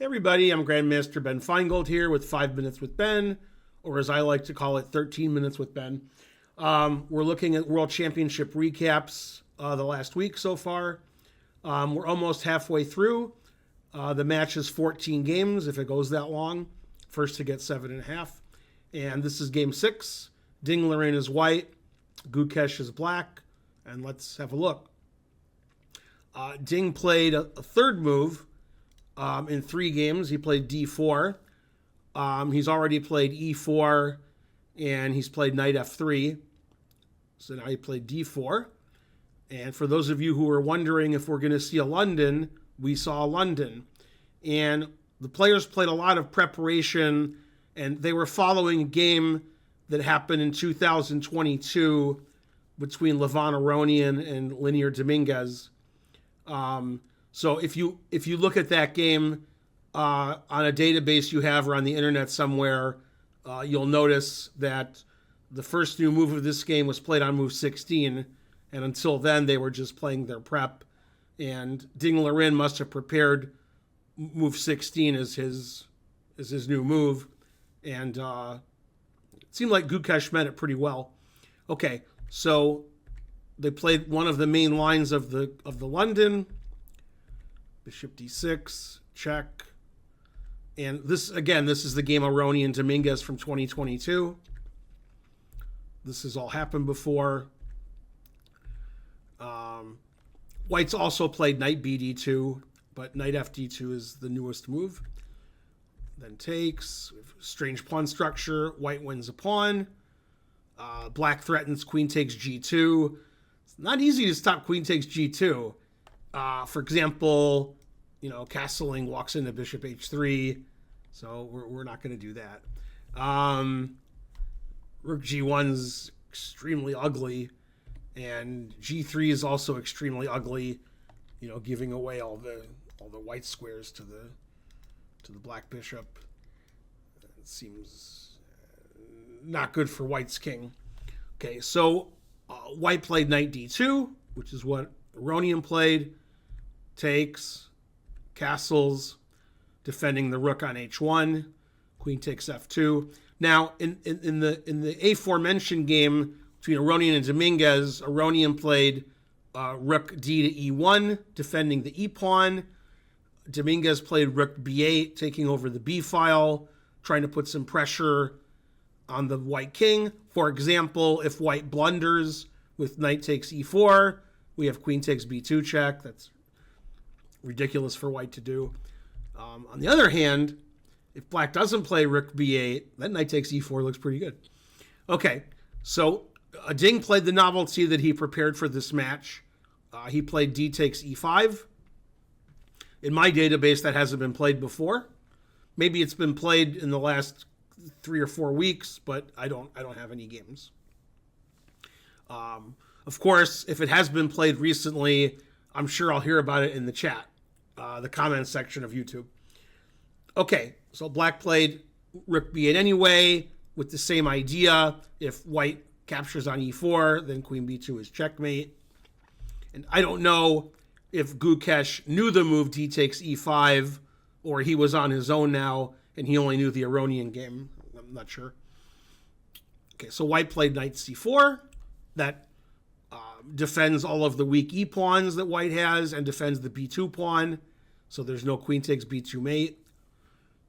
Everybody, I'm Grandmaster Ben Finegold here with 5 Minutes with Ben, or as I like to call it, 13 Minutes with Ben. We're looking at World Championship recaps the last week so far. We're almost halfway through. The match is 14 games, if it goes that long. First to get 7.5. And this is game 6. Liren is white, Gukesh is black, and let's have a look. Ding played a third move in 3 games. He played d4. He's already played e4, and he's played knight f3. So now he played d4. And for those of you who are wondering if we're going to see a London, we saw a London. And the players played a lot of preparation, and they were following a game that happened in 2022 between Levon Aronian and Liren Dominguez. So if you look at that game on a database you have or on the internet somewhere, you'll notice that the first new move of this game was played on move 16, and until then they were just playing their prep. And Liren must have prepared move 16 as his new move, and it seemed like Gukesh met it pretty well. Okay, so they played one of the main lines of the London. Bishop d6, check. And this is the game Aronian Dominguez from 2022. This has all happened before. White's also played knight bd2, but knight fd2 is the newest move. Then takes, strange pawn structure. White wins a pawn. Black threatens queen takes g2. It's not easy to stop queen takes g2. For example, castling walks into bishop h3, so we're not going to do that. Rook g1's extremely ugly, and g3 is also extremely ugly. Giving away all the white squares to the black bishop. It seems not good for white's king. Okay, so white played knight d2, which is what Aronian played. Takes, castles, defending the rook on h1. Queen takes f2. Now, in the aforementioned game between Aronian and Dominguez, Aronian played rook d to e1, defending the e pawn. Dominguez played rook b8, taking over the b file, trying to put some pressure on the white king. For example, if white blunders with knight takes e4, we have queen takes b2 check. That's ridiculous for white to do. On the other hand, if black doesn't play rook b8, that knight takes e4 looks pretty good. Okay, so Ding played the novelty that he prepared for this match. He played d takes e5. In my database, that hasn't been played before. Maybe it's been played in the last 3 or 4 weeks, but I don't have any games. Of course, if it has been played recently, I'm sure I'll hear about it in the chat, the comments section of YouTube. Okay, so black played rook b8 anyway, with the same idea. If white captures on e4, then queen b2 is checkmate. And I don't know if Gukesh knew the move d takes e5, or he was on his own now, and he only knew the Aronian game. I'm not sure. Okay, so white played knight c4. That defends all of the weak e pawns that white has and defends the b2 pawn, so there's no queen takes b2 mate.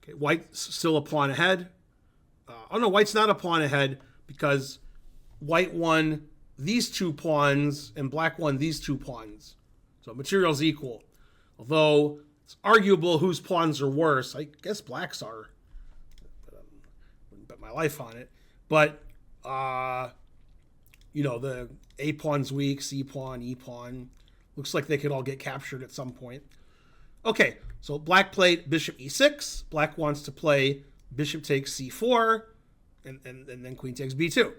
Okay, white's still a pawn ahead. White's not a pawn ahead because white won these 2 pawns and black won these 2 pawns, so material's equal. Although it's arguable whose pawns are worse. I guess black's are. Wouldn't bet my life on it. But the A pawn's weak, C pawn, E pawn. Looks like they could all get captured at some point. Okay, so black played bishop e6. Black wants to play bishop takes c4, and then queen takes b2.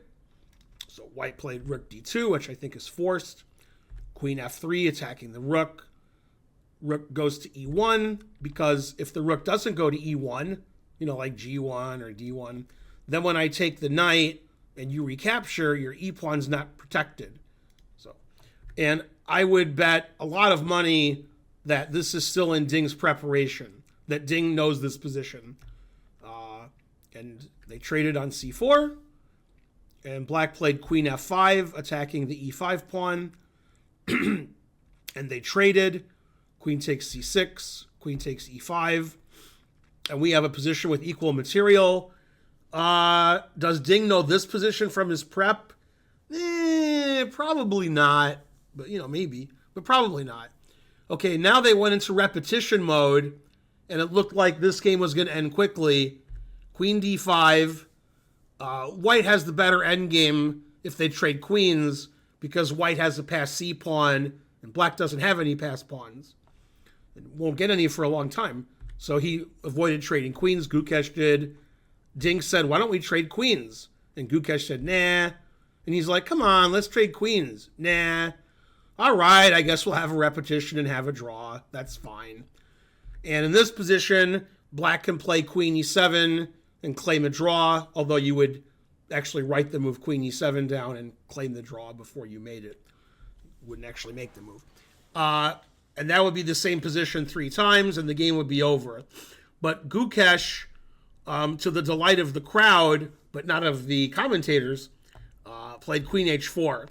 So white played rook d2, which I think is forced. Queen f3, attacking the rook. Rook goes to e1, because if the rook doesn't go to e1, like g1 or d1, then when I take the knight and you recapture, your e pawn's not protected. And I would bet a lot of money that this is still in Ding's preparation. that Ding knows this position. And they traded on c4. And black played queen f5, attacking the e5 pawn. And they traded. Queen takes c6. Queen takes e5. And we have a position with equal material. Does Ding know this position from his prep? Probably not. But, maybe. But probably not. Okay, now they went into repetition mode. And it looked like this game was going to end quickly. Queen d5. White has the better endgame if they trade queens, because white has a passed c pawn and black doesn't have any passed pawns. It won't get any for a long time. So he avoided trading queens. Gukesh did. Ding said, why don't we trade queens? And Gukesh said, nah. And he's like, come on, let's trade queens. Nah. All right, I guess we'll have a repetition and have a draw. That's fine. And in this position, black can play queen e7 and claim a draw, although you would actually write the move queen e7 down and claim the draw before you made it. You wouldn't actually make the move. And that would be the same position 3 times, and the game would be over. But Gukesh, to the delight of the crowd, but not of the commentators, played queen h4.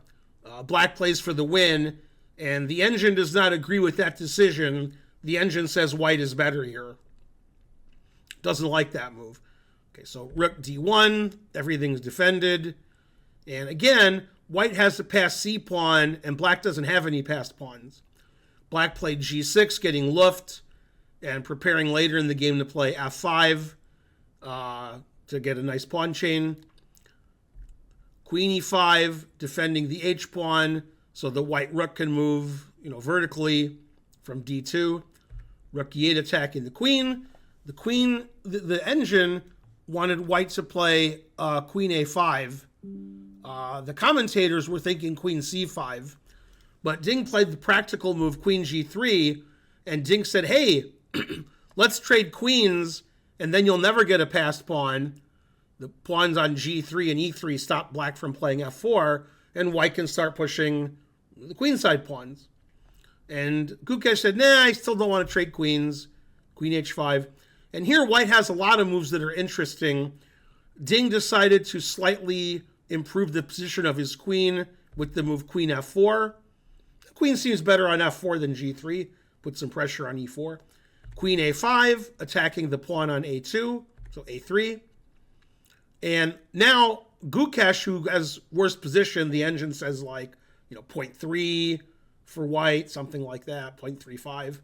Black plays for the win, and the engine does not agree with that decision. The engine says white is better here. Doesn't like that move. Okay, so rook d1, everything's defended. And again, white has the passed c pawn, and black doesn't have any passed pawns. Black played g6, getting luffed, and preparing later in the game to play f5 to get a nice pawn chain. Queen e5, defending the h pawn, so the white rook can move, vertically from d2. Rook e8 attacking the queen. The engine wanted white to play queen a5. The commentators were thinking queen c5, but Ding played the practical move queen g3, and Ding said, hey, let's trade queens, and then you'll never get a passed pawn. The pawns on g3 and e3 stop black from playing f4, and white can start pushing the queenside pawns. And Gukesh said, nah, I still don't want to trade queens. Queen h5. And here white has a lot of moves that are interesting. Ding decided to slightly improve the position of his queen with the move queen f4. The queen seems better on f4 than g3. Put some pressure on e4. Queen a5, attacking the pawn on a2, so a3. And now Gukesh, who has worse position, the engine says 0.3 for white, something like that, 0.35.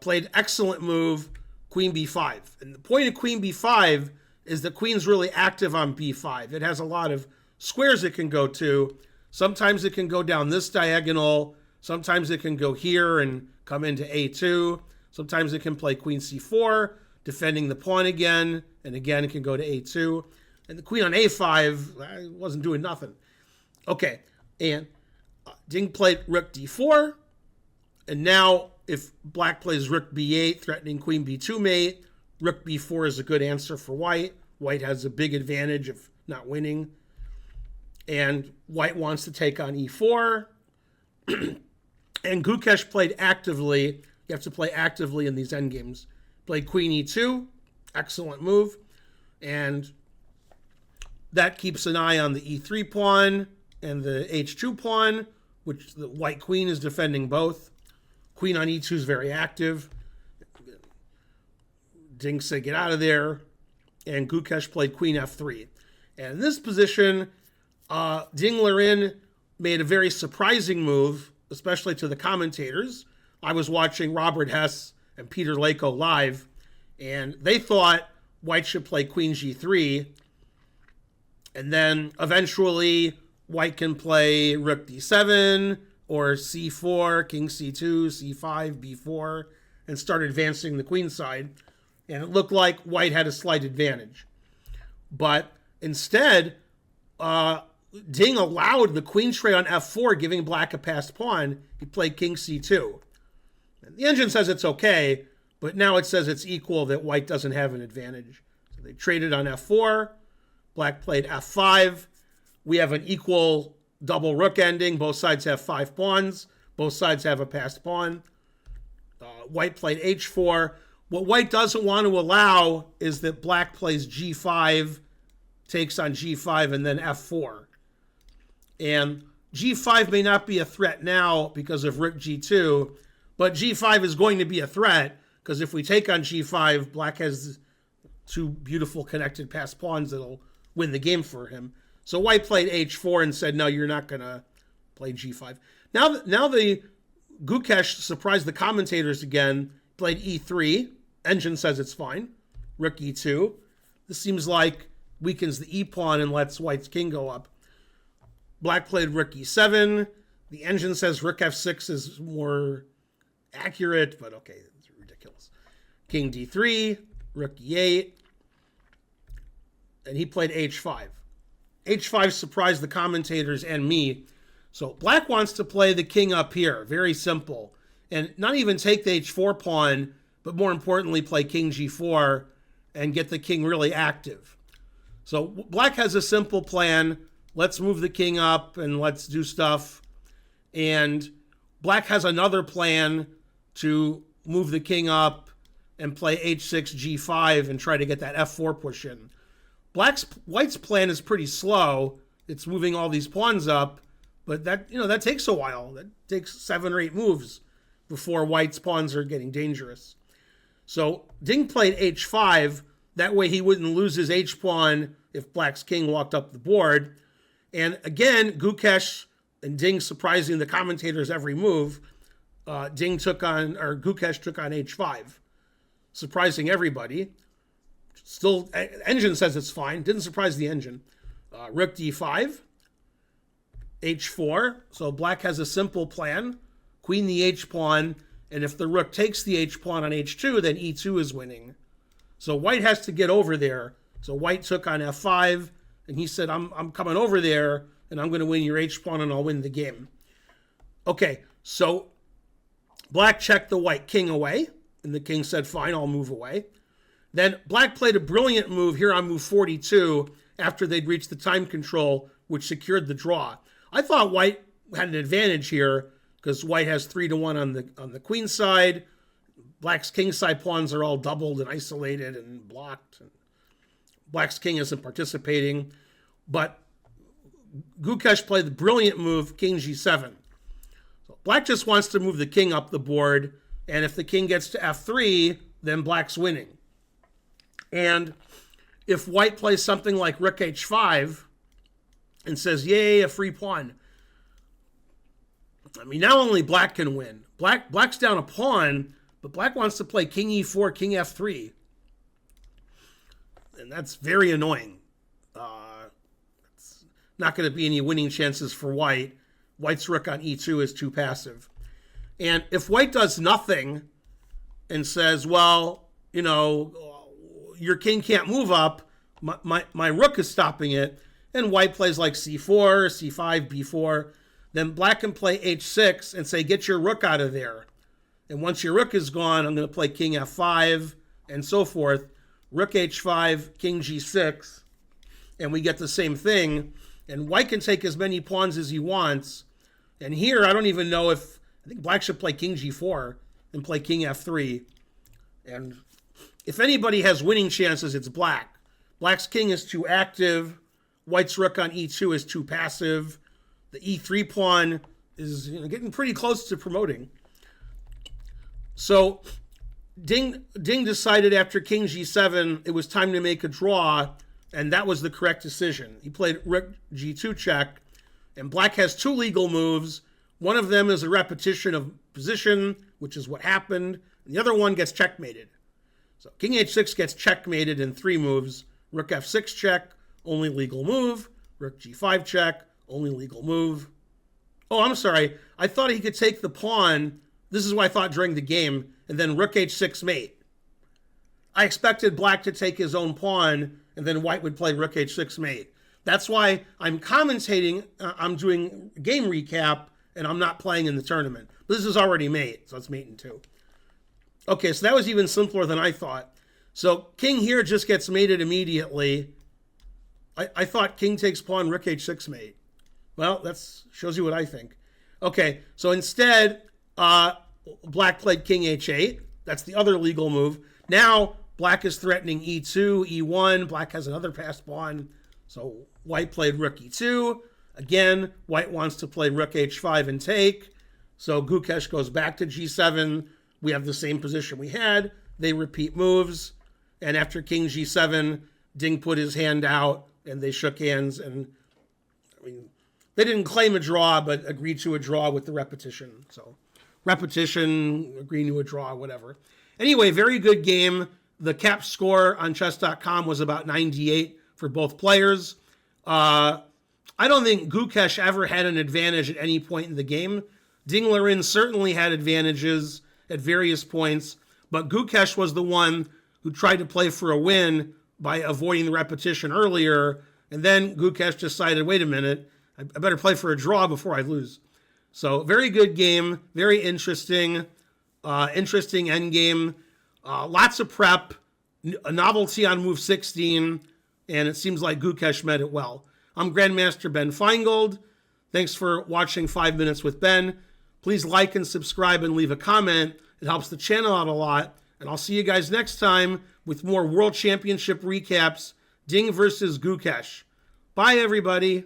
Played excellent move, queen b5. And the point of queen b5 is the queen's really active on b5. It has a lot of squares it can go to. Sometimes it can go down this diagonal. Sometimes it can go here and come into a2. Sometimes it can play queen c4, defending the pawn again. And again, it can go to a2. And the queen on a5 wasn't doing nothing. Okay, and Ding played rook d4. And now if black plays rook b8, threatening queen b2 mate, rook b4 is a good answer for white. White has a big advantage of not winning. And white wants to take on e4. And Gukesh played actively. You have to play actively in these endgames. Played queen e2. Excellent move. And that keeps an eye on the e3 pawn and the h2 pawn, which the white queen is defending both. Queen on e2 is very active. Ding said, get out of there. And Gukesh played queen f3. And in this position, Ding Liren made a very surprising move, especially to the commentators. I was watching Robert Hess and Peter Lako live, and they thought white should play queen g3. And then eventually white can play rook d7 or c4, king c2, c5, b4, and start advancing the queen side. And it looked like white had a slight advantage. But instead, Ding allowed the queen trade on f4, giving black a passed pawn. He played king c2. And the engine says it's okay, but now it says it's equal, that white doesn't have an advantage. So they traded on f4. Black played f5. We have an equal double rook ending. Both sides have 5 pawns. Both sides have a passed pawn. White played h4. What white doesn't want to allow is that black plays g5, takes on g5, and then f4. And g5 may not be a threat now because of rook g2, but g5 is going to be a threat because if we take on g5, black has two beautiful connected passed pawns that'll win the game for him. So white played h4 and said, no, you're not going to play g5. Now the Gukesh surprised the commentators again, played e3. Engine says it's fine. Rook e2. This seems like weakens the e-pawn and lets white's king go up. Black played rook e7. The engine says rook f6 is more accurate, but okay, it's ridiculous. King d3, rook e8, and he played h5. h5 surprised the commentators and me. So black wants to play the king up here, very simple, and not even take the h4 pawn, but more importantly, play king g4 and get the king really active. So black has a simple plan. Let's move the king up and let's do stuff. And black has another plan to move the king up and play h6, g5 and try to get that f4 push in. White's plan is pretty slow. It's moving all these pawns up, but that takes a while. That takes 7 or 8 moves before white's pawns are getting dangerous. So Ding played h5. That way he wouldn't lose his h-pawn if black's king walked up the board. And again, Gukesh and Ding surprising the commentators every move. Gukesh took on h5, surprising everybody. Still, engine says it's fine. Didn't surprise the engine. Rook d5, h4. So black has a simple plan. Queen the h-pawn. And if the rook takes the h-pawn on h2, then e2 is winning. So white has to get over there. So white took on f5. And he said, I'm coming over there, and I'm going to win your h-pawn, and I'll win the game. Okay, so black checked the white king away. And the king said, fine, I'll move away. Then black played a brilliant move here on move 42 after they'd reached the time control, which secured the draw. I thought white had an advantage here because white has 3-1 on the queen side. Black's king side pawns are all doubled and isolated and blocked. Black's king isn't participating. But Gukesh played the brilliant move, king g7. So black just wants to move the king up the board, and if the king gets to f3, then black's winning. And if white plays something like rook h5 and says, yay, a free pawn, I mean, now only black can win. Black's down a pawn, but black wants to play king e4, king f3. And that's very annoying. It's not going to be any winning chances for white. White's rook on e2 is too passive. And if white does nothing and says, well, your king can't move up, my rook is stopping it, and white plays like c4, c5, b4, then black can play h6 and say, get your rook out of there. And once your rook is gone, I'm going to play king f5 and so forth. Rook h5, king g6, and we get the same thing. And white can take as many pawns as he wants. And here, I don't even know I think black should play king g4 and play king f3. And if anybody has winning chances, it's black. Black's king is too active. White's rook on e2 is too passive. The e3 pawn is getting pretty close to promoting. So Ding decided after king g7 it was time to make a draw, and that was the correct decision. He played rook g2 check, and black has 2 legal moves. One of them is a repetition of position, which is what happened, and the other one gets checkmated. So king h6 gets checkmated in 3 moves. Rook f6 check, only legal move. Rook g5 check, only legal move. Oh, I'm sorry. I thought he could take the pawn. This is what I thought during the game. And then rook h6 mate. I expected black to take his own pawn, and then white would play rook h6 mate. That's why I'm commentating. I'm doing game recap, and I'm not playing in the tournament. But this is already mate, so it's mate in 2. Okay, so that was even simpler than I thought. So king here just gets mated immediately. I thought king takes pawn, rook h6 mate. Well, that shows you what I think. Okay, so instead, black played king h8. That's the other legal move. Now, black is threatening e2, e1. Black has another passed pawn. So white played rook e2. Again, white wants to play rook h5 and take. So Gukesh goes back to g7. We have the same position we had. They repeat moves. And after king g7, Ding put his hand out and they shook hands. And I mean, they didn't claim a draw, but agreed to a draw with the repetition. So repetition, agreeing to a draw, whatever. Anyway, very good game. The cap score on chess.com was about 98 for both players. I don't think Gukesh ever had an advantage at any point in the game. Ding Liren certainly had advantages at various points, but Gukesh was the one who tried to play for a win by avoiding the repetition earlier, and then Gukesh decided, wait a minute, I better play for a draw before I lose. So very good game, very interesting, interesting endgame, lots of prep, a novelty on move 16, and it seems like Gukesh met it well. I'm Grandmaster Ben Finegold. Thanks for watching 5 Minutes with Ben. Please like and subscribe and leave a comment. It helps the channel out a lot. And I'll see you guys next time with more World Championship recaps, Ding versus Gukesh. Bye, everybody.